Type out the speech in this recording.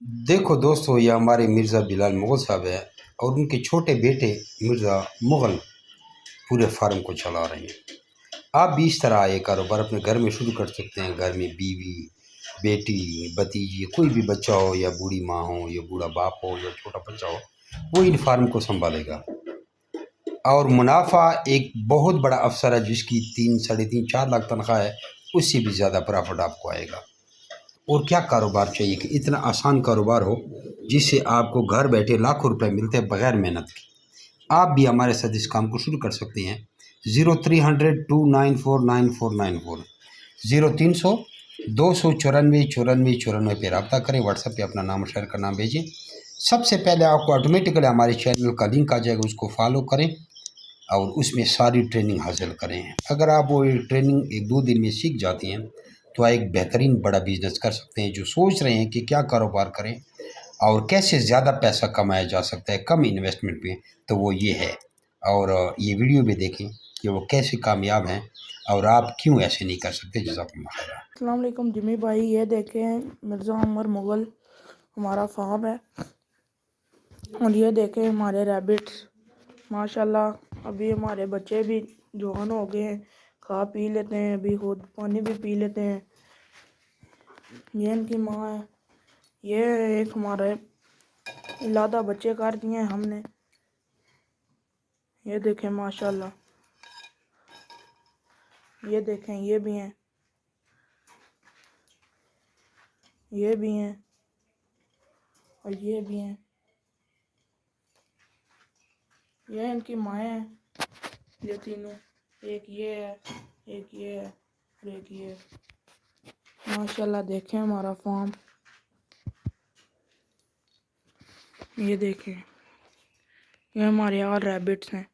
देखो दोस्तों, ये हमारे मिर्ज़ा बिलाल मुग़ल साहब है और उनके छोटे बेटे मिर्ज़ा मुग़ल पूरे फार्म को चला रहे हैं। आप भी इस तरह ये कारोबार अपने घर में शुरू कर सकते हैं। घर में बीवी, बेटी, भतीजी, कोई भी बच्चा हो या बूढ़ी माँ हो या बूढ़ा बाप हो या छोटा बच्चा हो, वो इन फार्म को संभालेगा। और मुनाफा एक बहुत बड़ा अफसर है जिसकी 3, साढ़े 3, 4 लाख तनख्वाह है, उससे भी ज़्यादा प्रॉफिट आपको आएगा। और क्या कारोबार चाहिए कि इतना आसान कारोबार हो जिससे आपको घर बैठे लाखों रुपए मिलते हैं बगैर मेहनत के। आप भी हमारे साथ इस काम को शुरू कर सकते हैं। 0300 2949494 0300 294 94 पे रब्ता करें। व्हाट्सएप पे अपना नाम और शहर का नाम भेजें। सबसे पहले आपको ऑटोमेटिकली हमारे चैनल का लिंक आ जाएगा, उसको फॉलो करें और उसमें सारी ट्रेनिंग हासिल करें। अगर आप वो ट्रेनिंग 1-2 दिन में सीख जाती हैं तो आप एक बेहतरीन बड़ा बिजनेस कर सकते हैं। जो सोच रहे हैं कि क्या कारोबार करें और कैसे ज़्यादा पैसा कमाया जा सकता है कम इन्वेस्टमेंट पे, तो वो ये है। और ये वीडियो भी देखें कि वो कैसे कामयाब हैं और आप क्यों ऐसे नहीं कर सकते। जज़ाकल्लाह खैर। अस्सलाम वालेकुम जिमी भाई, ये देखें मिर्ज़ा उमर मुग़ल हमारा फार्म है और ये देखें हमारे रैबिट्स माशाल्लाह। अभी हमारे बच्चे भी जवान हो गए हैं, खा पी लेते हैं, अभी खुद पानी भी पी लेते हैं। ये इनकी माँ है। ये एक हमारे लादा बच्चे कर दिए हैं हमने। ये देखें माशाल्लाह। ये देखें, ये भी हैं, ये भी हैं और ये भी हैं। ये इनकी माएँ हैं, ये तीनों। एक ये है, एक ये है और एक ये है। माशाल्लाह देखें हमारा फार्म। ये देखें, ये हमारे यहाँ रैबिट्स हैं।